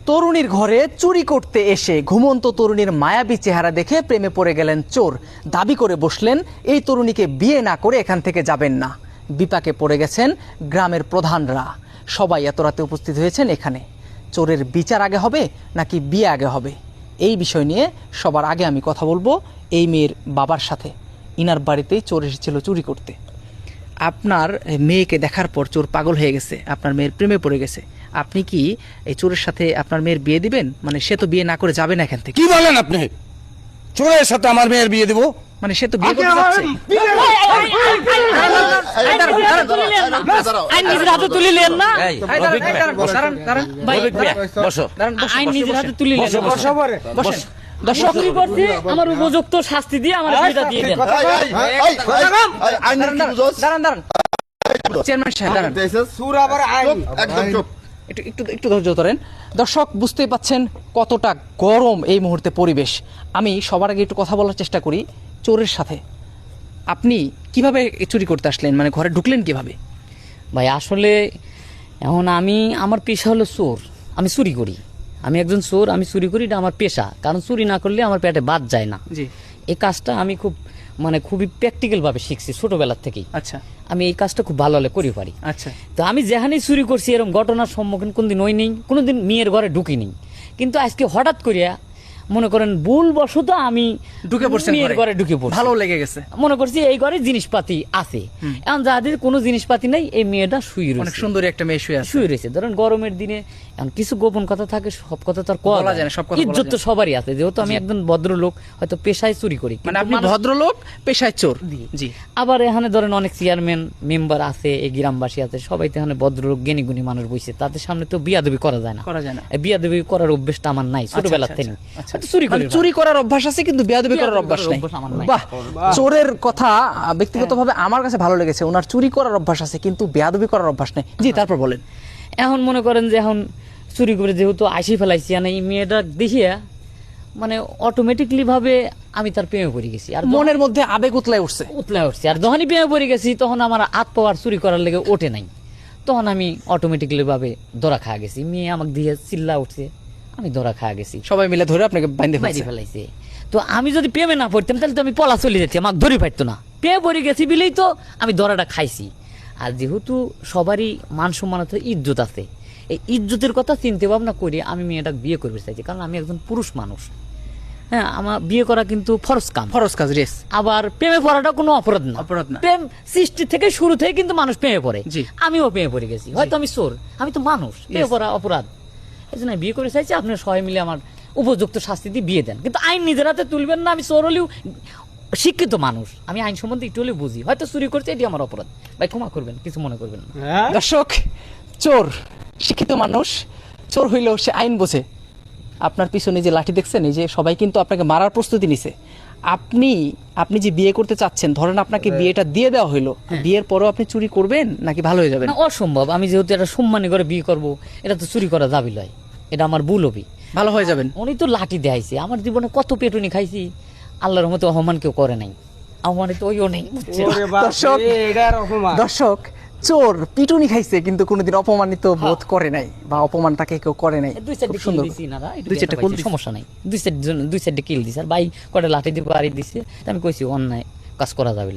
তরুণীর ঘরে চুরি করতে এসে ঘুমন্ত তরুণীর মায়াবী চেহারা দেখে প্রেমে পড়ে গেলেন চোর। দাবি করে বসলেন এই তরুণীকে বিয়ে না করে এখান থেকে যাবেন না। বিপাকে পড়ে গেছেন গ্রামের প্রধানরা। সবাই এত রাতে উপস্থিত হয়েছেন এখানে। চোরের বিচার আগে হবে নাকি বিয়ে আগে হবে, এই বিষয় নিয়ে সবার আগে আমি কথা বলবো এই মেয়ের বাবার সাথে। ইনার বাড়িতেই চোর এসেছিল চুরি করতে। আপনার মেয়েকে দেখার পর চোর পাগল হয়ে গেছে, আপনার মেয়ের প্রেমে পড়ে গেছে। আপনি কি এই চোরের সাথে আপনার মেয়ের বিয়ে দিবেন? মানে সে তো বিয়ে না করে যাবে না এখান থেকে। কি বলেন আপনি? চোরের সাথে আমার মেয়ের বিয়ে দিব? মানে সে তো বিয়ে করতে যাচ্ছে। আইন নিজের হাতে তুলে নেন না। আইন নিজের হাতে তুলে নেন। দর্শক, আমার উপযুক্ত শাস্তি দিয়ে আমার বিয়েটা দিয়ে দেন। দাঁড়ান চেয়ারম্যান সাহেব, দাঁড়ান। একটু ধৈর্য ধরেন। দর্শক, বুঝতেই পাচ্ছেন কতটা গরম এই মুহূর্তে পরিবেশ। আমি সবার আগে একটু কথা বলার চেষ্টা করি চোরের সাথে। আপনি কিভাবে চুরি করতে আসলেন, মানে ঘরে ঢুকলেন কিভাবে? ভাই আসলে এখন আমার পেশা হলো চোর, আমি চুরি করি। আমি একজন চোর, আমি চুরি করি, এটা আমার পেশা। কারণ চুরি না করলে আমার পেটে বাদ যায় না। জি। এই কাজটা আমি খুবই প্র্যাকটিক্যাল ভাবে শিখছি ছোটবেলার থেকেই। আচ্ছা। আমি এই কাজটা খুব ভালো হলে করি পারি। আচ্ছা। তো আমি যেখানেই চুরি করছি এরকম ঘটনার সম্মুখীন কোনদিন হই নেই, কোনোদিন মেয়ের ঘরে ঢুকিনি। কিন্তু আজকে হঠাৎ করিয়া মনে করেন ভুলবশত আমি ঢুকে পড়ছি, মেয়ের ঘরে ঢুকে পড়ছি। ভালো লেগে গেছে, মনে করছি এই ঘরে জিনিসপাতি আছে। এখন যাদের কোনো জিনিসপাতি নেই, এই মেয়েটা শুয়ে রয়েছে। অনেক সুন্দর একটা মেয়ে শুয়ে রয়েছে। ধরেন গরমের দিনে এখন কিছু গোপন কথা থাকে, সব কথা তো আর বলা যায় না। ইজ্জত তো সবারই আছে। যেহেতু আমি একজন ভদ্রলোক, হয়তো পেশায় চুরি করি। মানে আপনি ভদ্রলোক, পেশায় চোর। জি। আবার এখানে ধরেন অনেক চেয়ারম্যান মেম্বার আছে, এই গ্রামবাসী আছে, সবাই তো এখানে ভদ্রলোক জ্ঞানী গুণী মানুষ বসে। তাদের সামনে তো বিয়াদবি করা যায় না। বিয়াদবি করার অভ্যেসটা আমার নাই ছোটবেলা থেকে। চুরি করার অভ্যাস আছে কিন্তু বেয়াদবি করার অভ্যাস নাই। বাহ, চোরের কথা ব্যক্তিগতভাবে আমার কাছে ভালো লেগেছে। ওনার চুরি করার অভ্যাস আছে কিন্তু বেয়াদবি করার অভ্যাস নেই। জি, তারপর বলেন। এখন মনে করেন যে এখন চুরি করে যেহেতু আইসি ফেলাইছি, এই মেয়েটা দেখিয়া মানে অটোমেটিকলি ভাবে আমি তার প্রেমে পড়ে গেছি। আর মনের মধ্যে আবেগ উতলাই উঠছে। আর যখনই প্রেমে পড়ে গেছি তখন আমার হাত পাওয়ার চুরি করার লেগে ওঠে নাই। তখন আমি অটোমেটিকলি ভাবে ধরা খাওয়া গেছি। মেয়ে আমাকে দিয়ে চিল্লা উঠছে, আমি ধরা খাওয়া গেছি। সবাই মিলে ধরে আপনাকে বাইন্ধে ফেলাইছে। তো আমি যদি প্রেমে না পড়তাম তাহলে তো আমি পলা চলে যেতাম, আমাকে ধরে পারতো না। প্রেমে পড়ে গেছি বিলেই তো আমি ধরাটা খাইছি। আর যেহেতু সবারই মান সম্মান আছে, ইজ্জত আছে, এই ইজ্জতের কথা চিন্তা ভাবনা করি আমি মেয়েটা বিয়ে করতে চাইছি। কারণ আমি একজন পুরুষ মানুষ। হ্যাঁ, আমার বিয়ে করা কিন্তু ফরজ কাজ। রেস। আবার প্রেমে পড়াটা কোনো অপরাধ না। প্রেম সৃষ্টি থেকে শুরু থেকে কিন্তু মানুষ প্রেমে পড়ে। আমিও প্রেমে পড়ে গেছি। হয়তো আমি চোর, আমি তো মানুষ, প্রেমে পড়া অপরাধ। এই জন্য বিয়ে করে চাইছি। আপনার সবাই মিলে আমার উপযুক্ত শাস্তি দিয়ে বিয়ে দেন। কিন্তু আইন নিজের হাতে তুলবেন না। আমি চোর হলেও শিক্ষিত মানুষ, আমি আইন সম্বন্ধে একটু হলেও বুঝি। হয়তো চুরি করছে, এটি আমার অপরাধ। ভাই ক্ষমা করবেন, কিছু মনে করবেন না। দর্শক, চোর শিক্ষিত মানুষ, চোর হইলেও সে আইন বোঝে। আপনার পিছনে যে লাঠি দেখছেন, এই যে সবাই কিন্তু আপনাকে মারার প্রস্তুতি নিছে। আপনি যে বিয়ে করতে চাচ্ছেন, ধরেন আপনাকে বিয়েটা দিয়ে দেওয়া হইলো, বিয়ের পরেও আপনি চুরি করবেন নাকি ভালো হয়ে যাবেন? অসম্ভব। আমি যেহেতু একটা সম্মানী করে বিয়ে করবো, এটা তো চুরি করা যাবি লয়, এটা আমার ভুল হবি। ভালো হয়ে যাবেন। উনি তো লাঠি দেখাইছে, আমার জীবনে কত পেটুনি খাইছি। আল্লাহর মতো অপমান কেউ করে নাই, অপমানিত ওইও নেই। দর্শক, চোর পিটুনি খাইছে কিন্তু কোনোদিন অপমানিত বোধ করে নাই, বা অপমান তাকে কেউ করে নাই। সমস্যা নাই, দুই সাইডে কিল দিছে। আর ভাই কটা লাঠি দিয়ে বাড়ি দিছে, আমি কইছি অন্যায় কাজ করা যাবে।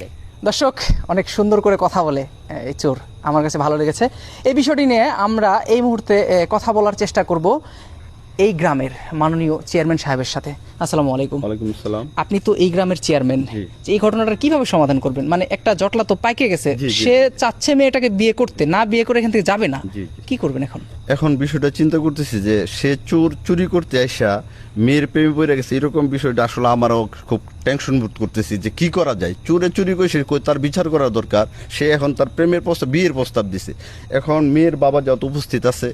দর্শক, অনেক সুন্দর করে কথা বলে এই চোর, আমার কাছে ভালো লেগেছে। এই বিষয়টি নিয়ে আমরা এই মুহূর্তে কথা বলার চেষ্টা করব এই গ্রামের মাননীয় চেয়ারম্যান সাহেবের সাথে। আসসালামু আলাইকুম। ওয়ালাইকুম আসসালাম। আপনি তো এই গ্রামের চেয়ারম্যান, এই ঘটনাটা কিভাবে সমাধান করবেন? মানে একটা জটলা তো পাইকে গেছে, সে চাচ্ছে মেয়েটাকে বিয়ে করতে, না বিয়ে করে এখান থেকে যাবে না, কি করবেন এখন? এখন বিষয়টা চিন্তা করতেছি যে সে চুরি করতে আইসা মেয়ের প্রেমে পড়ে গেছে, এরকম বিষয়টা আসলে আমারও খুব টেনশন বোধ করতেছি যে কি করা যায়। চুরি করে সে তার বিচার করা দরকার। সে এখন তার প্রেমের প্রস্তাব, বিয়ের প্রস্তাব দিছে। এখন মেয়ের বাবা যত উপস্থিত আছে,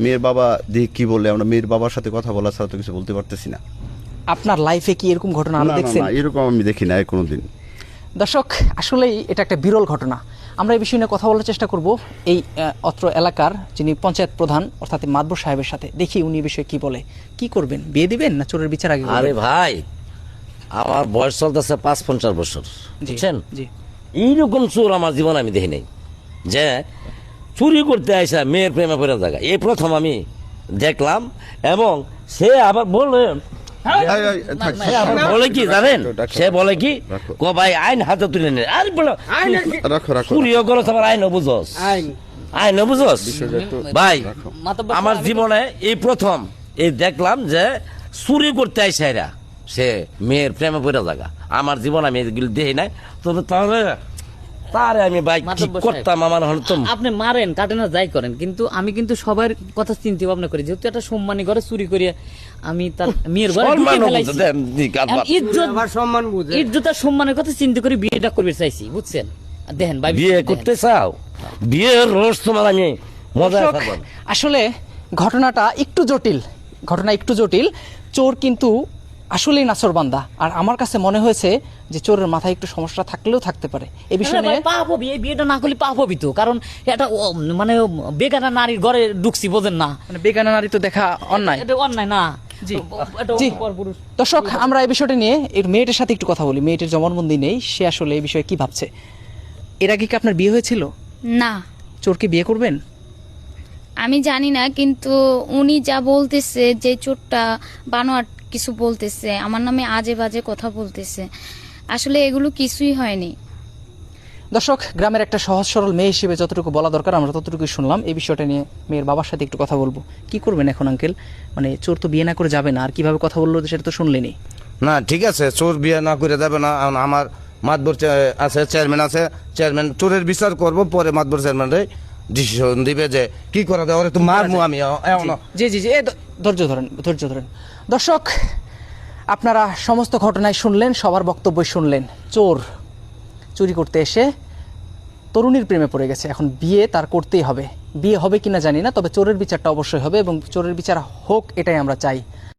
মেয়ের বাবা দিয়ে কি বলে, আমরা মেয়ের বাবার সাথে কথা বলা ছাড়া তো কিছু বলতে পারতেছি না। আপনার লাইফে কি এরকম ঘটনা আরো দেখছেন? এরকম আমি দেখি না কোনোদিন। দর্শক, আসলেই এটা একটা বিরল ঘটনা। আমরা এই বিষয় নিয়ে কথা বলার চেষ্টা করব এই অত্র এলাকার যিনি পঞ্চায়েত প্রধান অর্থাৎ মাদবর সাহেবের সাথে। দেখি উনি এই বিষয়ে কি বলে। কি করবেন, বিয়ে দিবেন না চোরের বিচার আগে? আরে ভাই, আমার বয়স চলতেছে 55 বছর, বুঝছেন? এইরকম চোর আমার জীবন আমি দেখি নাই, যে চুরি করতে আইসা মেয়ের প্রেমে পড়ে জায়গা। এই প্রথম আমি দেখলাম এবং সে আবার বললে সে আবার বলে কি জানেন, সে বলে কি কো ভাই আইন হাতে তুলে নে, আর বলো রাখো রাখো চুরিও করো তোমার আইন বুঝোস, আইন বুঝোস ভাই। মাতব্বর আমার সাহেব, জীবনে এই প্রথম এই দেখলাম যে চুরি করতে আইসা এরা, সে মেয়ের প্রেমে পড়ে জায়গা। আমার জীবন আমি এগুলো দেখি নাই, তবে তাহলে তারে আমি ভাই কি মাতব্বর সাহেব, করতাম আমার হল তো। আপনি মারেন কাটেন না যাই করেন, কিন্তু আমি কিন্তু সবার কথা চিন্তা ভাবনা করি, যেহেতু একটা সম্মানী ঘরে চুরি করিয়া আমি তার মেয়ের ঘরে ঢুকে সম্মান ফেলাইছি। দেন, দিক আর বাদ। ইজ্জত আর সম্মানের কথা চিন্তা করে বিয়েটা করবে চাইছি, বুঝছেন? আর দেখেন ভাই, বিয়ে দেখেন। করতে চাও, বিয়ের রোজ তোমার আমি মজা দর্শক, থাকবো। আসলে ঘটনাটা একটু জটিল, ঘটনা একটু জটিল। চোর কিন্তু আসলেই নাছরবান্দা, আর আমার কাছে মনে হয়েছে যে চোরের মাথায় একটু সমস্যা থাকলেও থাকতে পারে এই বিষয় হ্যাঁ নিয়ে। ভাই, পাপ হবি, এই বিয়েটা না করলে পাপ হবি তো, কারণ এটা মানে বেগানা নারীর ঘরে ঢুকছি, বোঝেন না? মানে বেগানা নারী তো দেখা অন্যায়। এটা অন্যায় না। জি। এটা জি। পরপুরুষ। দর্শক, আমরা এই বিষয়টা নিয়ে এর মেয়েটার সাথে একটু কথা বলি। মেয়েটার জবানবন্দি নেই, সে আসলে এই বিষয়ে কি ভাবছে। এর আগে কি আপনার বিয়ে হয়েছিল? না, চোরকে বিয়ে করবেন? আমি জানি না, কিন্তু উনি যা বলতেছে যে চোরটা বানোয়াট কিছু বলতেছে, আমার নামে আজে বাজে কথা বলতেছে, আসলে এগুলো কিছুই হয়নি। দর্শক, গ্রামের একটা সহজ সরল মেয়ে হিসেবে যতটুকু বলা দরকার আমরা ততটুকুই শুনলাম। এই বিষয়টা নিয়ে মেয়ের বাবার সাথে একটু কথা বলবো। কি করবেন এখন আঙ্কেল? মানে চোর তো বিয়ে না করে যাবে না, আর কিভাবে কথা বললো সেটা তো শুনলেনি। না ঠিক আছে, চোর বিয়ে না করে যাবে না। এখন আমার মাতবর আছে, চেয়ারম্যান আছে, চেয়ারম্যান চোরের বিচার করব, পরে মাতবর চেয়ারম্যান ডিসিশন দিবে যে কি করা যায়। ওরে তো মারমু আমি এখনো। জি জি জি, ধৈর্য ধরেন, ধৈর্য ধরেন। দর্শক, আপনারা সমস্ত ঘটনায় শুনলেন, সবার বক্তব্য শুনলেন। চোর চুরি করতে এসে তরুণীর প্রেমে পড়ে গেছে, এখন বিয়ে তার করতেই হবে। বিয়ে হবে কিনা জানি না, তবে চোরের বিচারটা অবশ্যই হবে এবং চোরের বিচার হোক, এটাই আমরা চাই।